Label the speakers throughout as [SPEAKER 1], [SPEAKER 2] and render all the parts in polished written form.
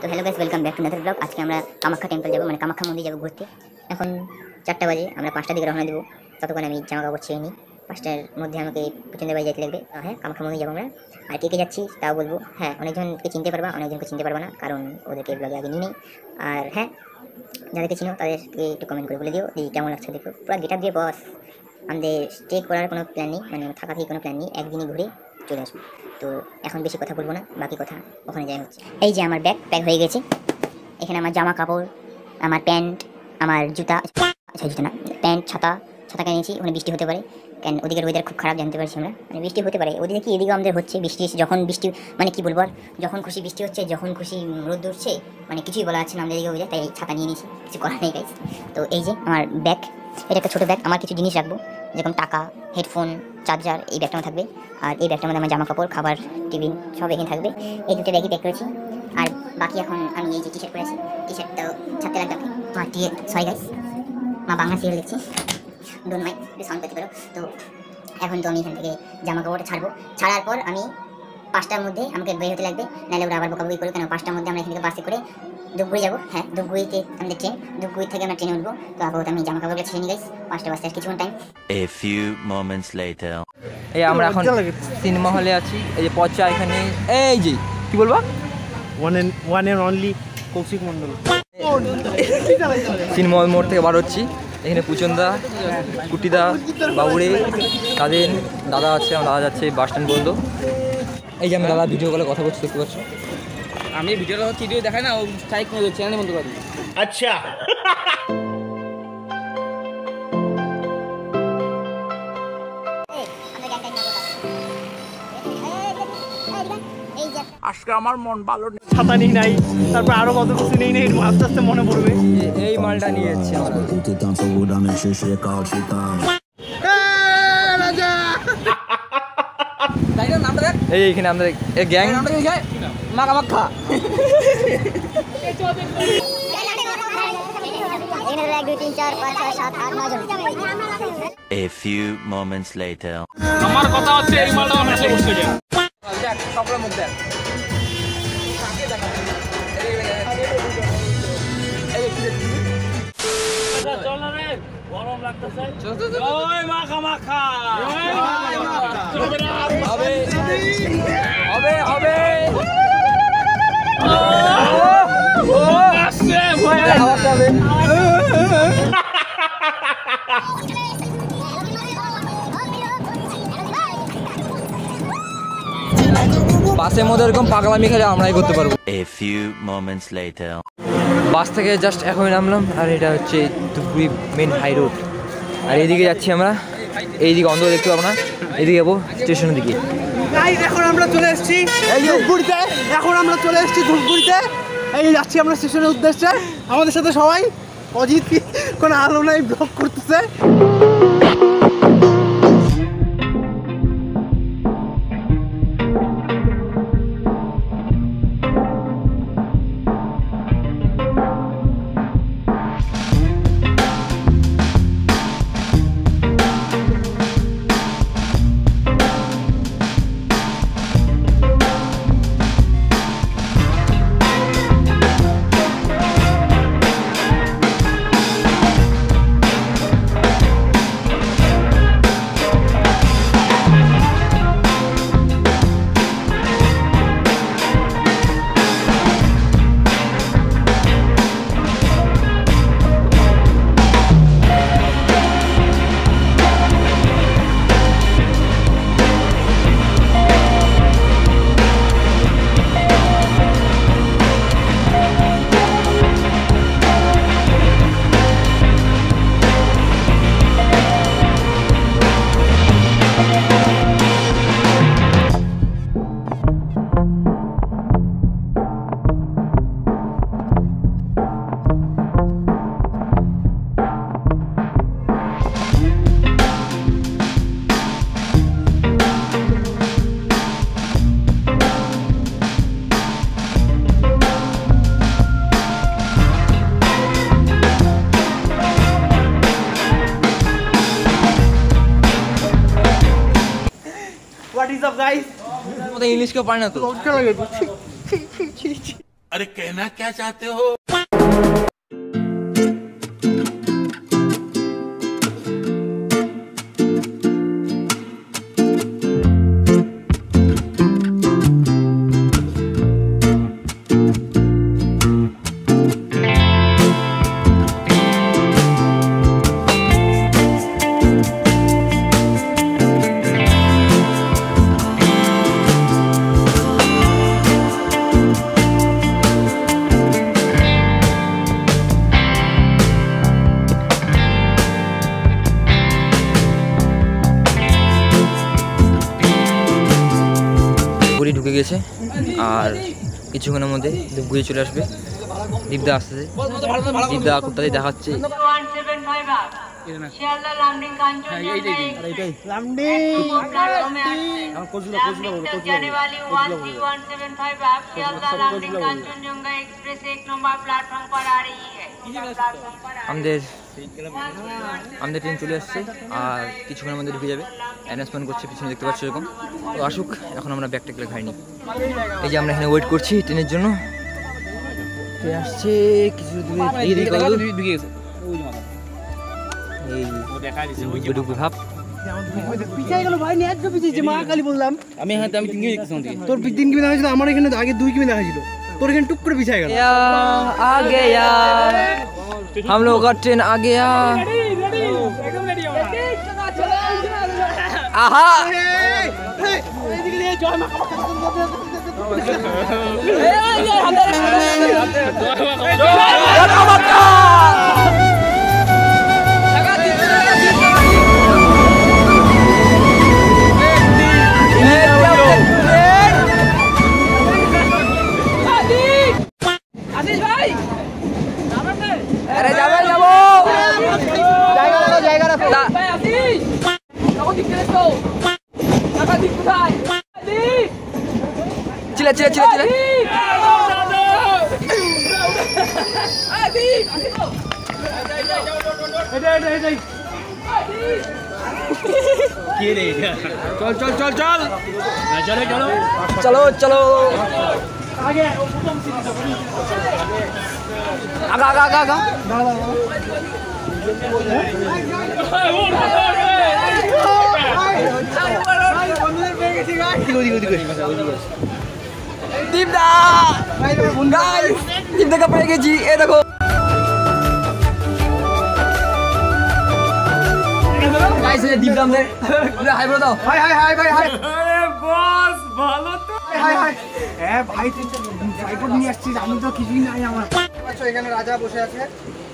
[SPEAKER 1] তো hello guys, welcome back to another blog. আজকে আমরা কামাখ্যা টেম্পল যাবো, মানে কামাখ্যা মন্দির যাবো ঘুরতে। এখন 4টা বাজে, আমরা 5টার দিকে রওনা দেবো। ততক্ষণ আমি জামা কাপড় ছেড়ে নিই। 5টার মধ্যে আমাকে প্রচন্ড বাড়ি যেতে লাগবে। হ্যাঁ, কামাখ্যা মন্দির যাবো আমরা। আর কে কে যাচ্ছি তাও বলবো। হ্যাঁ, অনেকজনকে চিনতে পারবা, অনেকজনকে চিনতে পারবা না, কারণ ওদেরকে ব্লগে আগে নিয়ে নেই। আর হ্যাঁ, যাদেরকে চিনো তাদেরকে একটু কমেন্ট করে বলে দিও যে কেমন লাগছে দেখো। পুরো গেট আপ দিয়ে বস। আমাদের স্টে করার কোনো প্ল্যান নেই, মানে থাকা থেকে কোনো প্ল্যান নেই, একদিনই ঘুরে চলে আসবো। তো এখন বেশি কথা বলবো না, বাকি কথা ওখানে যাই হচ্ছে। এই যে আমার ব্যাগ প্যাক হয়ে গেছে। এখানে আমার জামা কাপড়, আমার প্যান্ট, আমার জুতা, জুতা না, প্যান্ট, ছাতা কিনেছি। ওখানে বৃষ্টি হতে পারে, কেন ওদিকের ওয়েদার খুব খারাপ, জানতে পারছি আমরা। মানে বৃষ্টি হতে পারে ওদিকে, কি এদিকে আমাদের হচ্ছে বৃষ্টি। যখন বৃষ্টি, মানে কি বলবো আর, যখন খুশি বৃষ্টি হচ্ছে, যখন খুশি রোদ উঠছে, মানে কিছুই বলা যাচ্ছে না আমাদের এদিকে ওয়েদার। তাই ছাতা নিয়ে নিয়েছি, কিছু করার নেই গাইস। তো এই যে আমার ব্যাগ, এটা একটা ছোটো ব্যাগ। আমার কিছু জিনিস রাখবো, যেরকম টাকা, হেডফোন, চার্জার, এই ব্যাগটার মধ্যে থাকবে। আর এই ব্যাগটার মধ্যে আমার জামা কাপড়, খাবার, টিফিন সব এখানে থাকবে। এই দুটো ব্যাগই প্যাক করেছি। আর বাকি এখন আমি এই যে টি শার্ট পরেছি, টি শার্টটাও ছাড়তে লাগবে। তোমার সরি গাইস, মা বাংলা সিরিয়াল দেখছি, ডোন্ট মাইন্ড, একটু সাউন্ড করতে পারো। তো এখন তো আমি এখান থেকে জামা কাপড়টা ছাড়বো। ছাড়ার পর আমি 5টার মধ্যে আমাকে বের হতে লাগবে, নাহলে ওরা আবার বকাবকি করবে। কেন 5টার মধ্যে আমরা এখান থেকে বাসে করে ধূপগুড়ি যাবো। হ্যাঁ, ধূপগুড়িতে আমাদের ট্রেন, ধূপগুড়ি থেকে আমরা ট্রেনে উঠবো। তো আপাতত আমি জামা কাপড়গুলো ছেড়ে নিই গাইস, 5টা বাজতে আর কিছুক্ষণ time.
[SPEAKER 2] A few moments later.
[SPEAKER 3] এই আমরা এখন সিনেমা হলে আছি। এই যে পচা এখানে, এই যে কি বলবো,
[SPEAKER 4] one and only Koushik Mondal.
[SPEAKER 3] Cinema hall মোড় থেকে বার হচ্ছি। এখানে পুচন্দা, কুটিদা, বাবুরে, তাদের দাদা আছে, আমার দাদা যাচ্ছে বাস স্ট্যান্ড পর্যন্ত। এই যে আমি দাদা ভিডিও কলে কথা বলছি, দেখতে পাচ্ছি।
[SPEAKER 5] আমি ভিডিওটা ভিডিও দেখাই না, ও স্ট্রাইক করে চ্যানেল বন্ধ করে দিই।
[SPEAKER 4] আচ্ছা,
[SPEAKER 5] আজকে আমার মন ভালো নেই।
[SPEAKER 4] ছাতা নেই নাই, তারপর আরো কত কিছু নেই নাই, আস্তে আস্তে মনে পড়বে।
[SPEAKER 3] এই মালটা নিয়ে যাচ্ছি আমরা।
[SPEAKER 5] তাই না, নামটা দেখ।
[SPEAKER 3] এই এখানে আমাদের গ্যাং,
[SPEAKER 5] নামটা কি যায়? মাখা।
[SPEAKER 2] A few moments later.
[SPEAKER 5] আমার কথা হচ্ছে এই মালটা আমার কাছে বসে যায়। দেখ সবগুলো মুখ দেখ। চল না রে, গরম লাগতেছে। ওই মাখা।
[SPEAKER 3] হবে হবে
[SPEAKER 5] আসছে ভয়।
[SPEAKER 3] বাসের মধ্যে এরকম পাগলামি খেলে আমরাই করতে পারবো।
[SPEAKER 2] A few moments later.
[SPEAKER 3] বাস থেকে জাস্ট এখনই নামলাম, আর এটা হচ্ছে ধুপগুড়ি মেন হাই রোড। আর এইদিকে যাচ্ছি আমরা, এইদিকে অন্ধ দেখতে পাবো না, এইদিকে যাবো স্টেশনের দিকে।
[SPEAKER 4] এখন আমরা চলে এসেছি ধূপগুড়িতে। এই যাচ্ছি আমরা স্টেশনের উদ্দেশ্যে। আমাদের সাথে সবাই অজিত, কোনো আলো নাই, ব্লগ করতেছে।
[SPEAKER 3] ইংলিশ কেউ পারে না তো।
[SPEAKER 5] अरे कहना क्या चाहते हो?
[SPEAKER 3] পুরি ঢুকে গেছে আর কিছুক্ষণের মধ্যে ধূপগুড়ি চলে আসবে। দীপদা আসতেছে, দীপদা কোথায় দেখাচ্ছে।
[SPEAKER 6] Sealdah Lumding Kanchenjunga express 1 number platform पर आ रही है।
[SPEAKER 3] আমাদের ট্রেন চলে আসছে আর কিছুক্ষণের মধ্যে ঢুকে যাবে। অ্যানাউন্সমেন্ট করছে, পিছনে দেখতে পাচ্ছ এরকম। তো আসুক, এখন আমরা ব্যাগ ট্যাগগুলো খাইনি। এই যে আমরা এখানে ওয়েট করছি ট্রেনের জন্য। ট্রেন আসছে কিছু দূরে, ভাব
[SPEAKER 4] পিছাই গেল ভাই, নেট পিছিয়েছে মা কালী বললাম।
[SPEAKER 3] আমি আমি 3 কিমি দেখতেছি।
[SPEAKER 4] তোর 3 কিমি দেখা হয়েছিল, আমার এখানে আগে 2 কিমি দেখা হয়েছিল, তোর এখানে টুক করে পিছাই গেল।
[SPEAKER 3] आ गया हम लोग का ट्रेन आ गया। आहा अरे जाबो जाबो জায়গা রাখো ভাই আসি কাকো দিক করে তো কাকা দিক কোথায় চিলা চিলা চিলা চিলা আদি এই কি রে চল চল চল চল চলো চলো চলো চলো आगे आगा आगा आगा आगा दीपदा गाइस दीपदा का पाएंगे जी। ये देखो गाइस, ये दीपदा हमने हाय बोलो, हाय हाय हाय भाई हाय।
[SPEAKER 4] अरे बॉस ভালো তো। হাই হাই হ্যাঁ ভাই, তুই ট্রাইপড নিয়ে আসছিস, আমি তো কিছুই নাই আমার। আচ্ছা, এখানে রাজা বসে আছে।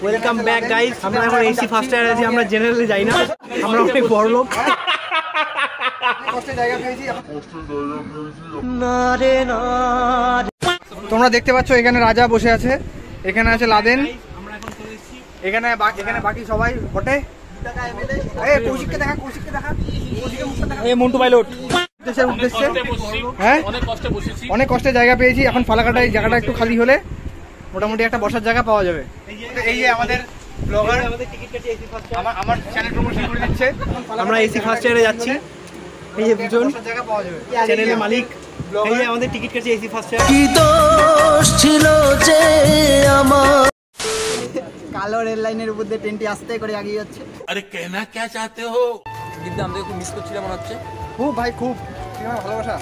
[SPEAKER 4] Welcome back guys. আমরা এখন এসি ফার্স্ট টায়ারে আছি, আমরা জেনারেলে যাই না, আমরা অনেক বড় লোক। কষ্টে জায়গা পেয়েছি না রে না। তোমরা দেখতে পাচ্ছ এখানে রাজা বসে আছে, এখানে আছে লাদেন, এখানে বাকি সবাই বটে। এই কৌশিককে দেখা, কৌশিককে দেখা, কৌশিকের মুখটা দেখা। এই মন্টু পাইলট উদ্দেশ্যে হ্যাঁ অনেক কষ্টে জায়গা পেয়েছি। এখন ফালাকাটায় জায়গাটা একটু খালি হলে মোটামুটি একটা বসার জায়গা পাওয়া যাবে। এই যে আমাদের ব্লগার আমার চ্যানেল প্রমোশন করে দিচ্ছে, আমরা এসি ফার্স্ট ইয়ারে যাচ্ছি। এই যে বুঝুন জায়গা পাওয়া যাবে, চ্যানেলের মালিক। এই যে আমাদের টিকিট কাটছে এসি ফার্স্ট ইয়ার। কি দোষ ছিল যে আমার। কালো রেল লাইনের উপর দিয়ে ট্রেনটি আস্তে করে এগিয়ে যাচ্ছে।
[SPEAKER 5] अरे कहना क्या चाहते हो?
[SPEAKER 3] দীপদা আমাদের খুব মিস করছিল মনে হচ্ছে।
[SPEAKER 4] খুব ভাই খুব, ভালোবাসা।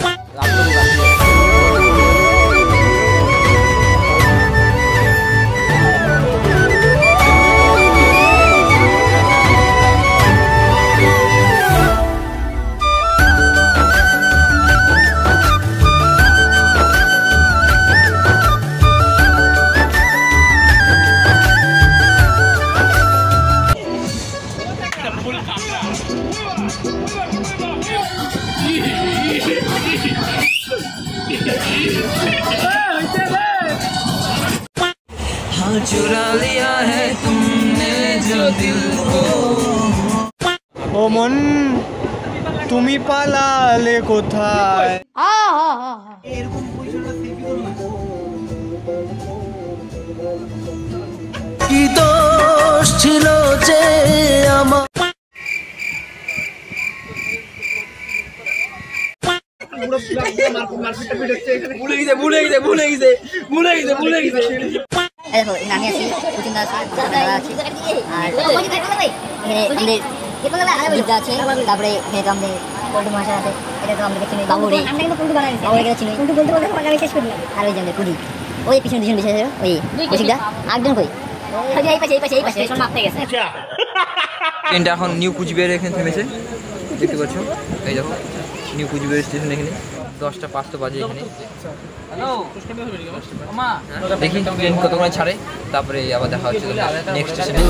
[SPEAKER 3] चुरा लिया है तुमने जो दिल को।
[SPEAKER 4] ও মন তুমি পালালে কোথায়। এরকম কি দোষ ছিল যে আমার।
[SPEAKER 1] এই দেখো এখানে আমি আছি, পুচিন্দা আছে, দাদা আছে, আর এখানে আমাদের বিদ্যা আছে, তারপরে এখানে তো আমাদের পল্টু মহাশয় আছে, এটা তো আমাদের চিনি বাবুরে, আমরা কিন্তু পল্টু বানাইছি, বাবুরে গেলে চিনি, পল্টু বলতে বলতে আমি শেষ করি। আর ওই যে আমাদের কুড়ি, ওই পিছনে ওই কৌশিকদা, আটজন কই, এই পাশে শোন মাপতে গেছে।
[SPEAKER 3] ট্রেনটা এখন নিউ কুচবিহারে এখানে থেমেছে, দেখতে পাচ্ছ। এই দেখো নিউ কুচবিহার স্টেশন এখানে 10:05 তো বাজে এখানে। দেখি ট্রেন কতক্ষণ ছাড়ে, তারপরে আবার দেখা হচ্ছে নেক্সট স্টেশনে।